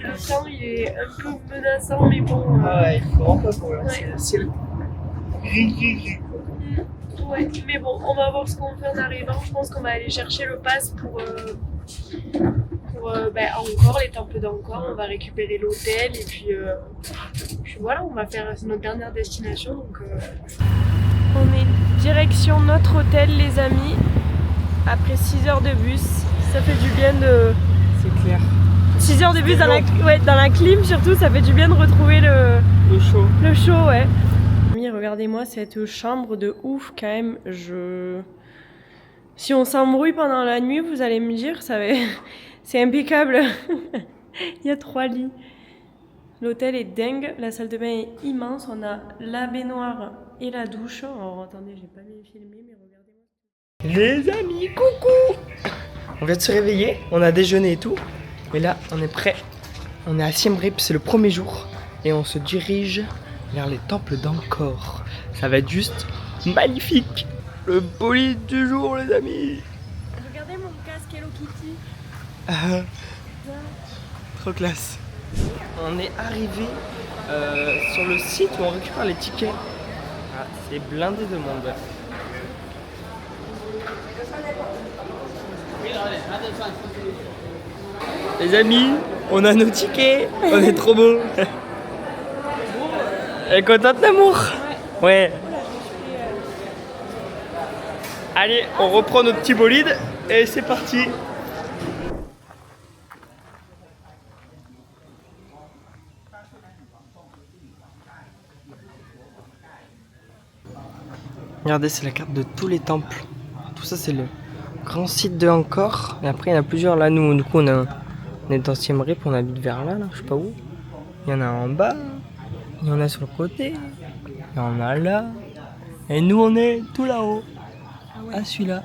le temps il est un peu menaçant, mais bon. Ah ouais, il faut vraiment pas pour là, Ouais. c'est le ciel gris. Ouais, mais bon, on va voir ce qu'on fait en arrivant. Je pense qu'on va aller chercher le pass pour Angkor, les temples d'Angkor. On va récupérer l'hôtel et puis voilà, on va faire notre dernière destination. Donc, on est direction notre hôtel, les amis. Après 6 heures de bus, ça fait du bien de. C'est clair. 6 heures de bus dans la clim, surtout, ça fait du bien de retrouver le chaud. Le chaud, ouais. Regardez-moi cette chambre de ouf quand même. Si on s'embrouille pendant la nuit, vous allez me dire, c'est impeccable. Il y a 3 lits. L'hôtel est dingue, la salle de bain est immense. On a la baignoire et la douche. Alors attendez, j'ai pas bien filmé, mais regardez-moi. Les amis, coucou! On vient de se réveiller, on a déjeuné et tout. Mais là, on est prêt. On est à Siem Reap, c'est le premier jour. Et on se dirige vers les temples d'Angkor. Ça va être juste magnifique. Le bolide du jour, les amis. Regardez mon casque Hello Kitty. Trop classe. On est arrivé sur le site où on récupère les tickets. Ah, c'est blindé de monde. Les amis, on a nos tickets. On est trop beaux. Elle est contente d'amour? Ouais. Allez, on reprend notre petit bolide et c'est parti. Regardez, c'est la carte de tous les temples. Tout ça, c'est le grand site de Angkor. Et après, il y en a plusieurs là. Nous, du coup, on est dans Siem Reap, on habite vers là, je sais pas où. Il y en a en bas, il y en a sur le côté, il y en a là. Et nous, on est tout là-haut. Ah, celui-là.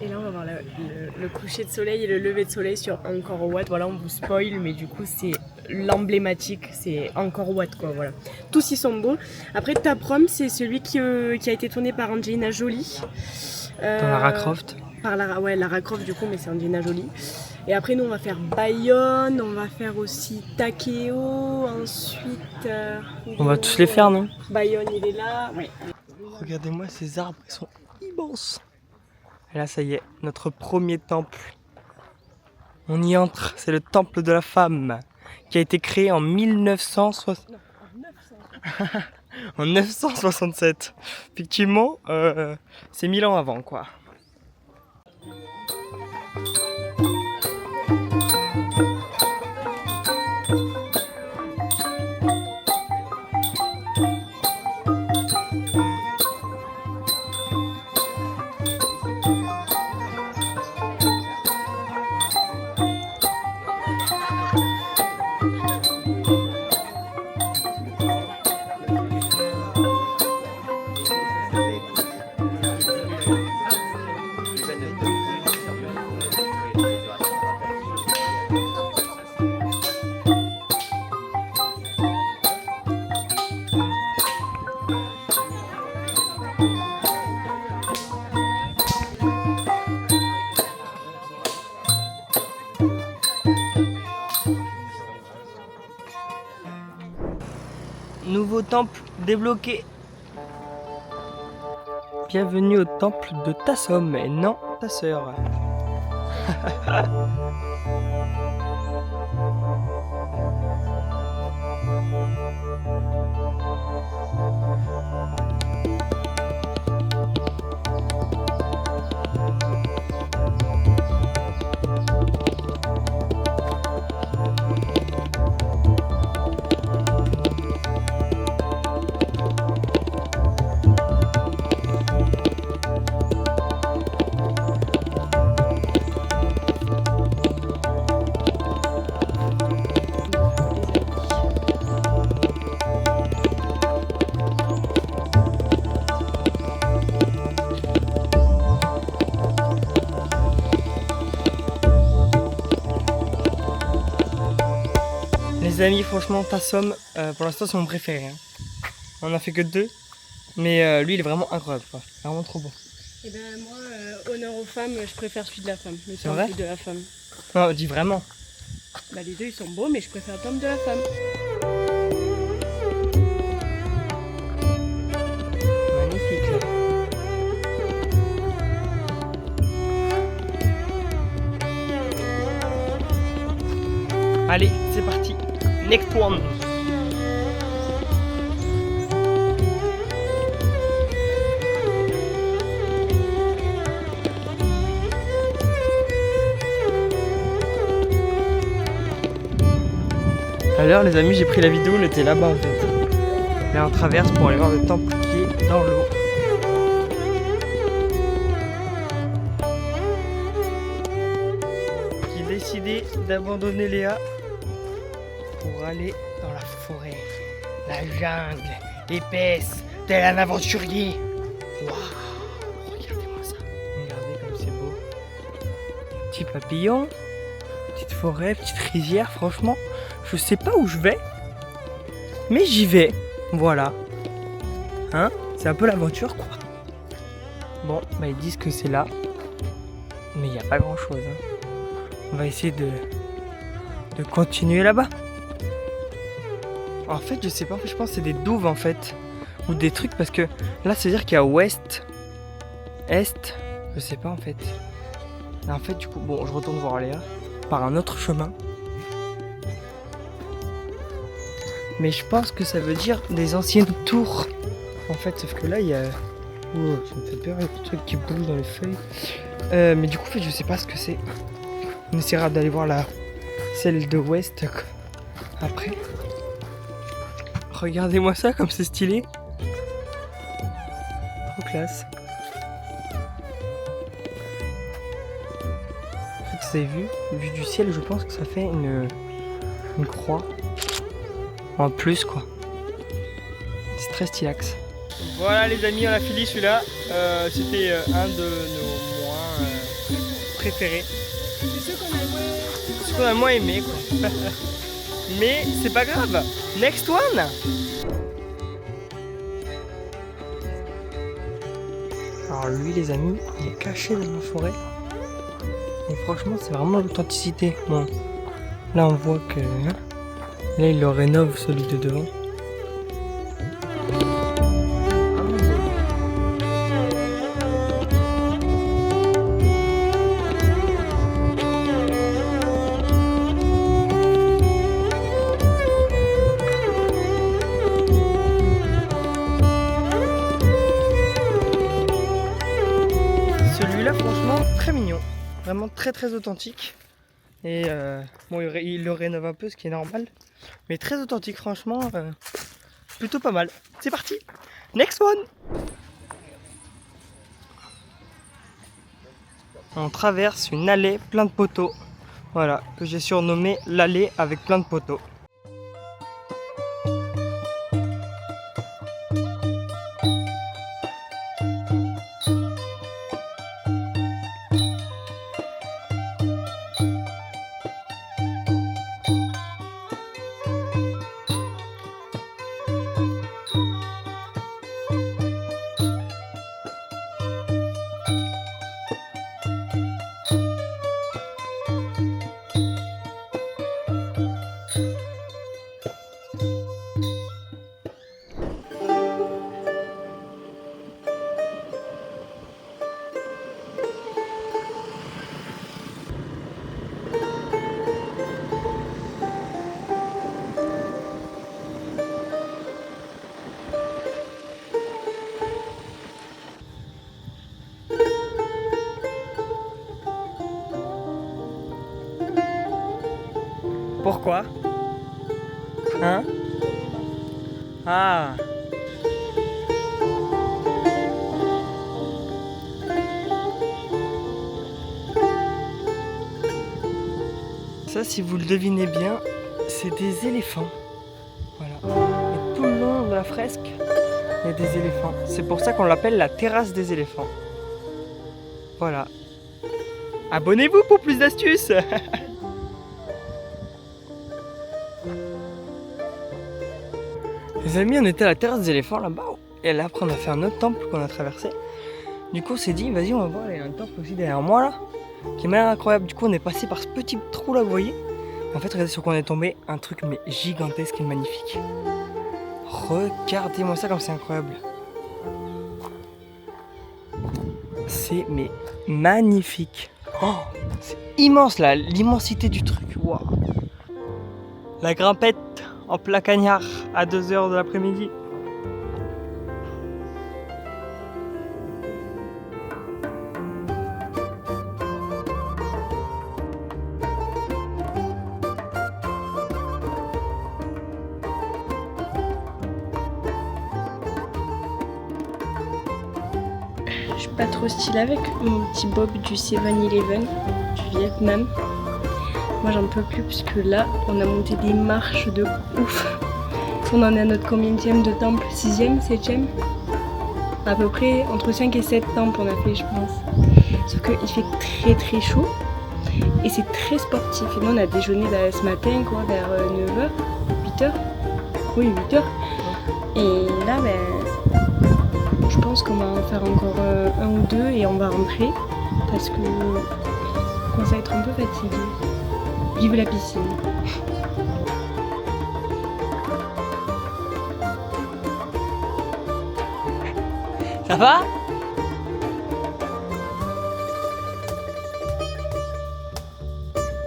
Et là, on va voir le coucher de soleil et le lever de soleil sur Angkor Wat. Voilà, on vous spoil, mais du coup, c'est l'emblématique, c'est Angkor Wat, quoi, voilà. Tous y sont beaux. Après, Taprom, c'est celui qui a été tourné par Angelina Jolie. Dans Lara Croft. Lara Croft, du coup, mais c'est Angelina Jolie. Et après, nous, on va faire Bayonne, on va faire aussi Takeo, ensuite... on va tous les faire, non? Bayonne, il est là, ouais. Regardez-moi ces arbres, ils sont immenses. Et là, ça y est, notre premier temple. On y entre, c'est le temple de la femme, qui a été créé en 1960. En 967. Effectivement, c'est 1000 ans avant, quoi. Nouveau temple débloqué. Bienvenue au temple de Tassom et non ta sœur. Les amis, franchement, Tassom, pour l'instant, c'est mon préféré. Hein. On a fait que 2, mais lui, il est vraiment incroyable. Quoi. Vraiment trop beau. Et ben moi, honneur aux femmes, je préfère celui de la femme. C'est vrai ? Celui de la femme. Non, dis vraiment. Bah, les deux ils sont beaux, mais je préfère le temple de la femme. Magnifique là. Allez, c'est parti. Next one. Alors les amis, j'ai pris la vidéo, on était là-bas en fait. Là on traverse pour aller voir le temple qui est dans l'eau. J'ai décidé d'abandonner Léa pour aller dans la forêt, la jungle épaisse, tel un aventurier. Waouh, regardez-moi ça. Regardez comme c'est beau. Petit papillon, petite forêt, petite rivière, franchement. Je sais pas où je vais, mais j'y vais. Voilà. Hein? C'est un peu l'aventure, quoi. Bon, bah ils disent que c'est là, mais il n'y a pas grand-chose. Hein. On va essayer de continuer là-bas. En fait, je sais pas. Je pense que c'est des douves, en fait. Ou des trucs, parce que là, ça veut dire qu'il y a ouest, est. Je sais pas, en fait. Et en fait, du coup, bon, je retourne voir Léa par un autre chemin. Mais je pense que ça veut dire des anciennes tours. En fait, sauf que là, il y a... Oh, ça me fait peur, il y a des trucs qui bougent dans les feuilles. Mais du coup, en fait, je sais pas ce que c'est. On essaiera d'aller voir celle de West après. Regardez-moi ça, comme c'est stylé. Trop classe. En fait, vous avez vu du ciel, je pense que ça fait une croix. En plus, quoi. C'est très stylax. Voilà les amis, on a fini celui-là. C'était un de nos moins préférés. C'est Ce qu'on a le moins aimé, quoi. Mais c'est pas grave. Next one. Alors lui les amis, il est caché dans la forêt. Et franchement c'est vraiment l'authenticité. Bon, là on voit que... Là il le rénove celui de devant. Celui-là franchement très mignon, vraiment très très authentique. Et bon il le rénove un peu ce qui est normal. Mais très authentique franchement, plutôt pas mal. C'est parti, next one. On traverse une allée plein de poteaux. Voilà, que j'ai surnommé l'allée avec plein de poteaux. Pourquoi? Hein? Ah! Ça, si vous le devinez bien, c'est des éléphants. Voilà. Et tout le long de la fresque, il y a des éléphants. C'est pour ça qu'on l'appelle la terrasse des éléphants. Voilà. Abonnez-vous pour plus d'astuces! Les amis, on était à la terrasse des éléphants là-bas. Et là, après, on a fait un autre temple qu'on a traversé. Du coup, on s'est dit, vas-y, on va voir. Il y a un temple aussi derrière moi là, qui m'a l'air incroyable. Du coup, on est passé par ce petit trou là, vous voyez. En fait, regardez sur quoi on est tombé, un truc mais gigantesque et magnifique. Regardez-moi ça comme c'est incroyable. C'est mais magnifique. Oh, c'est immense là, l'immensité du truc. Wow. La grimpette en plein cagnard à 2h de l'après-midi. Je suis pas trop stylée avec mon petit bob du 7-Eleven du Vietnam. Moi j'en peux plus parce que là on a monté des marches de ouf. On en est à notre combienième de temple? 6e, 7e? À peu près entre 5 et 7 temples on a fait je pense. Sauf qu'il fait très très chaud et c'est très sportif. Et nous on a déjeuné ce matin quoi, vers 9h, 8h. Oui 8h. Et là je pense qu'on va en faire encore un ou deux et on va rentrer parce que on commence à être un peu fatigué. Vive la piscine. Ça va?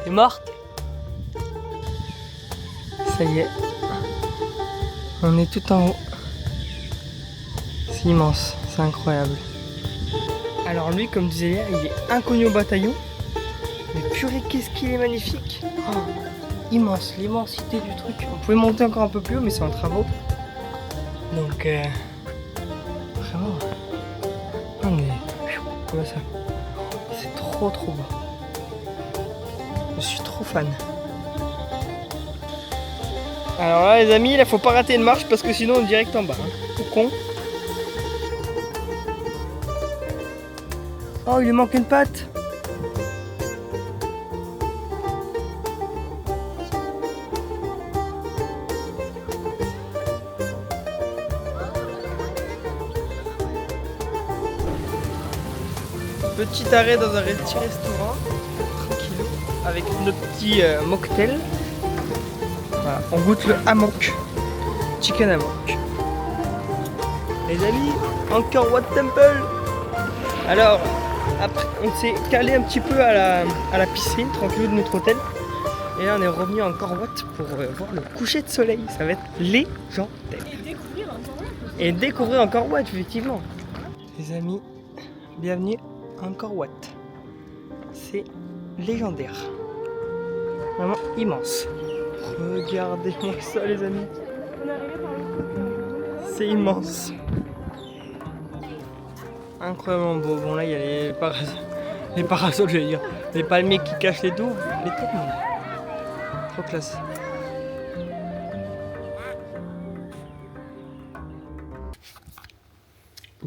T'es morte? Ça y est. On est tout en haut. C'est immense, c'est incroyable. Alors lui, comme disait hier, il est inconnu au bataillon. Mais purée, qu'est-ce qu'il est magnifique. Oh, immense, l'immensité du truc. On pouvait monter encore un peu plus haut, mais c'est en travaux. Donc, vraiment, on est comme ça. C'est trop trop beau. Je suis trop fan. Alors là, les amis, il faut pas rater une marche parce que sinon on est direct en bas. Hein. Tout con. Oh, il lui manque une patte. Petit arrêt dans un petit restaurant, tranquille, avec nos petits mocktails. Voilà, on goûte le hammock, chicken hammock. Les amis, Angkor Wat Temple. Alors, après, on s'est calé un petit peu à la piscine, tranquille de notre hôtel. Et là, on est revenu à Angkor Wat pour voir le coucher de soleil. Ça va être légendaire. Et découvrir Angkor Wat, effectivement. Les amis, bienvenue à Angkor Wat. C'est légendaire. Vraiment immense. Regardez-moi ça, les amis. C'est immense. Incroyablement beau. Bon, là, il y a les parasols, je vais dire. Les palmiers qui cachent les tours. Les tours, non. Trop classe.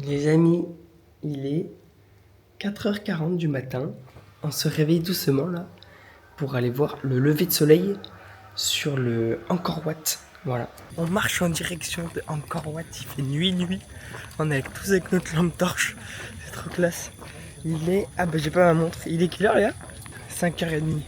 Les amis, il est 4h40 du matin. On se réveille doucement, là, pour aller voir le lever de soleil sur le Angkor Wat. Voilà. On marche en direction de Angkor Wat. Il fait nuit. On est tous avec notre lampe torche. C'est trop classe. Il est... Ah bah j'ai pas ma montre. Il est quelle heure, les gars? 5h30.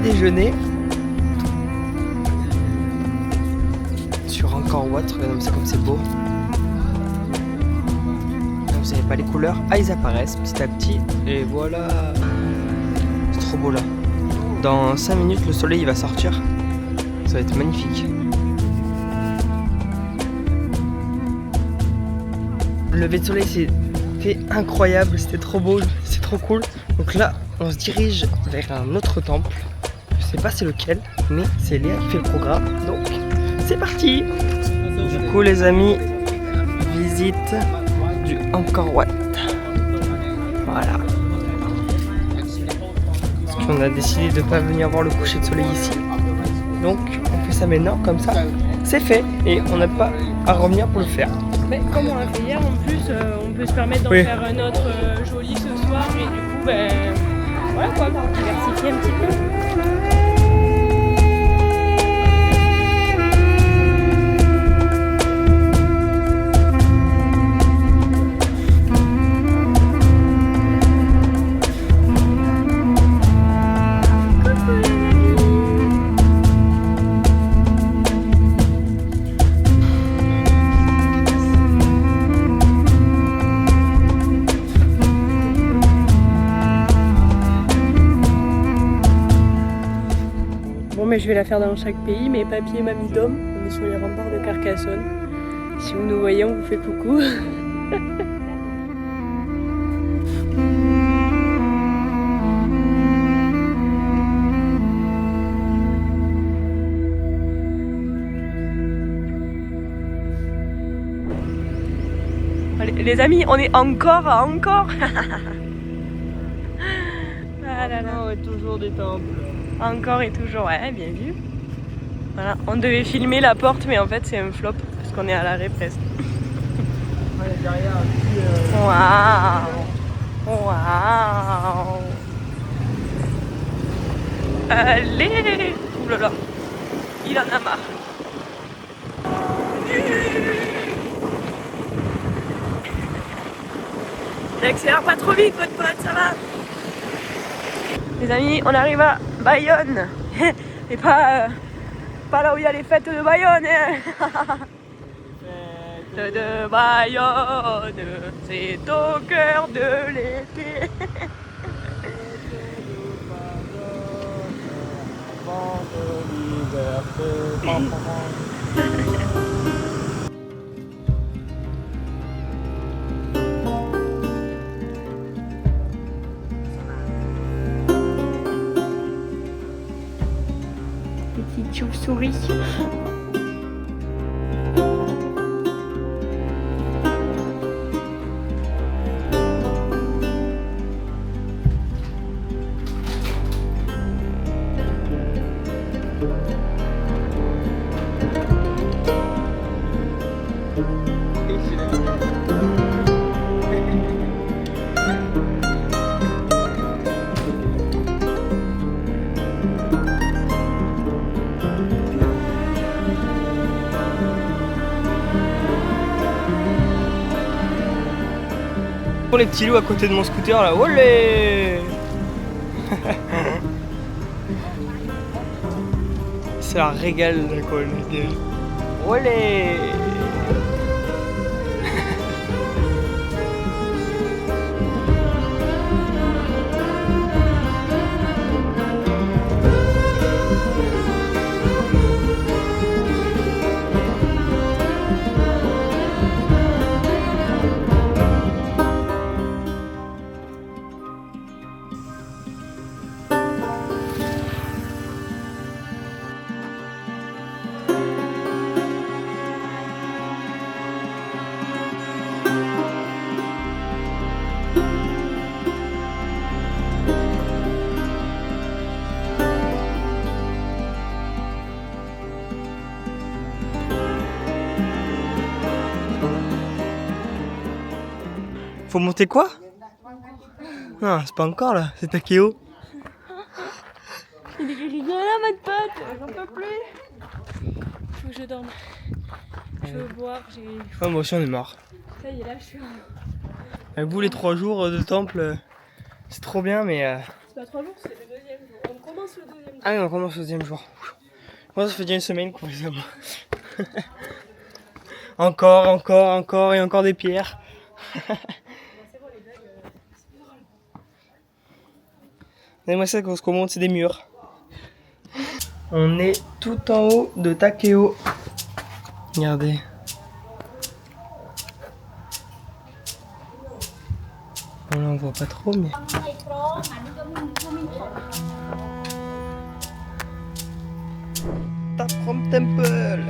Déjeuner sur Angkor Wat. Regardez ça comme c'est beau. Vous savez pas les couleurs, ils apparaissent petit à petit et voilà. C'est trop beau là. Dans 5 minutes le soleil il va sortir. Ça va être magnifique. Le lever de soleil c'était incroyable, c'était trop beau, c'est trop cool. Donc là on se dirige vers un autre temple. Je sais pas c'est lequel, mais c'est Léa qui fait le programme, donc c'est parti. Du coup les amis, visite du Angkor Wat. Voilà. Parce qu'on a décidé de pas venir voir le coucher de soleil ici. Donc on fait ça maintenant, comme ça c'est fait. Et on n'a pas à revenir pour le faire. Mais comme on l'a fait hier en plus, on peut se permettre d'en Oui. faire un autre joli ce soir et du coup, ben voilà quoi, pour diversifier un petit peu. Bon, mais je vais la faire dans chaque pays, mais papy et mamie Dom, on est sur les remparts de Carcassonne. Si vous nous voyez, on vous fait coucou. Allez, les amis, on est encore. Ah là là. Ouais, toujours des temples. Encore et toujours, ouais, bien vu. Voilà, on devait filmer la porte, mais en fait c'est un flop parce qu'on est à l'arrêt presque. Ouais, derrière, Waouh. Allez. Ouh là là, il en a marre. N'accélère pas trop vite, votre pote, ça va? Les amis, on arrive à Bayonne. Et pas là où il y a les fêtes de Bayonne. Fêtes de Bayonne, c'est au cœur de l'été. Petite chauve-souris. Pour les petits loups à côté de mon scooter là, olé. Ça la régale quoi, les gars. Olé. Faut monter quoi? Non, c'est pas encore là, c'est Takeo. Il est rigolo là, votre pote, j'en peux plus. Faut que je dorme. Je veux boire, Ouais, moi aussi on est marre. Ça y est, là je suis. Avec vous les 3 jours de temple, c'est trop bien mais... C'est pas 3 jours, c'est le deuxième jour. On commence le deuxième jour. Ah oui, on commence le deuxième jour. Moi ça fait déjà une semaine qu'on fait ça. Encore et encore des pierres. Moi ça quand on monte c'est des murs. On est tout en haut de Takeo. Regardez. Bon, là on voit pas trop mais... Taprom Temple.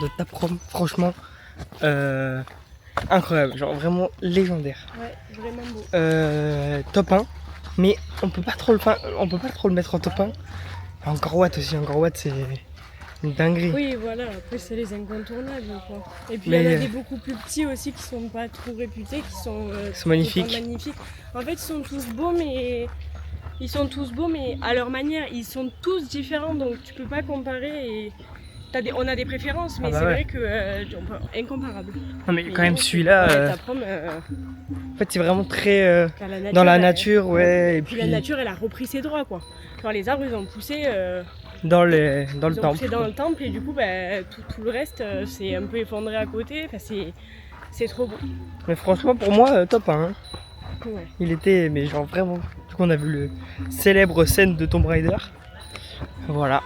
de Taprom, franchement, incroyable, genre vraiment légendaire. Ouais, vraiment beau. Top 1, mais on peut pas trop le mettre en top 1. Angkor Wat aussi, Angkor Wat c'est une dinguerie. Oui, voilà, après c'est les incontournables, quoi. Et puis Mais- il y en a des beaucoup plus petits aussi qui sont pas trop réputés, qui sont Magnifiques. magnifiques. En fait, ils sont tous beaux, mais à leur manière, ils sont tous différents, donc tu peux pas comparer. Et on a des préférences, mais Ah bah c'est ouais. vrai que incomparable. Non mais quand même celui-là, Taprom, en fait c'est vraiment très dans la elle- nature, ouais, et Puis puis la nature, elle a repris ses droits, quoi. Genre les arbres, ils ont poussé. dans le Ils ont temple. poussé dans le temple et du coup tout le reste c'est un peu effondré à côté, enfin, c'est trop beau. Mais franchement pour moi top 1. Ouais. Il était, mais genre vraiment. Du coup on a vu le célèbre scène de Tomb Raider. Voilà.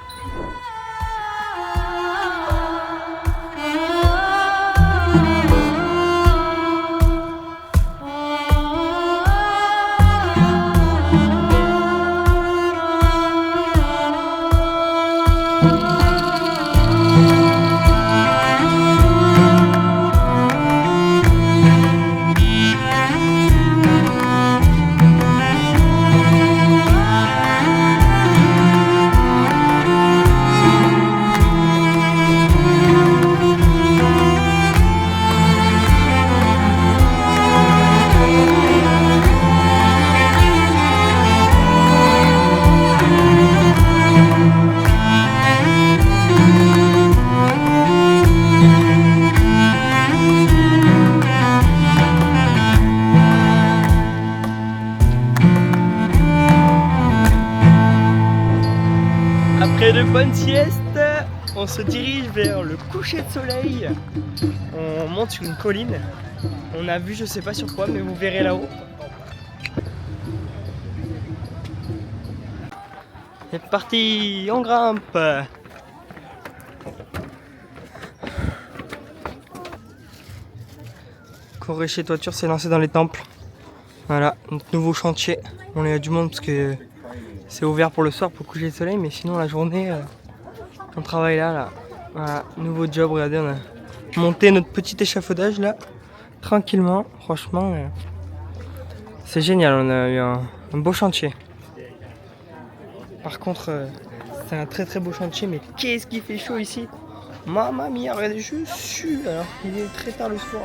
Après de bonnes siestes, on se dirige vers le coucher de soleil. On monte sur une colline. On a vu je sais pas sur quoi, mais vous verrez là-haut. C'est parti, on grimpe. Corée chez Toiture s'est lancé dans les temples. Voilà, notre nouveau chantier. On est à du monde parce que c'est ouvert pour le soir pour le coucher de soleil, mais sinon la journée, on travaille là. Voilà, nouveau job, regardez, on a monté notre petit échafaudage là, tranquillement. Franchement, c'est génial, on a eu un beau chantier. Par contre, c'est un très beau chantier, mais qu'est-ce qu'il fait chaud ici. Mamma mia, regardez, je suis alors il est très tard le soir.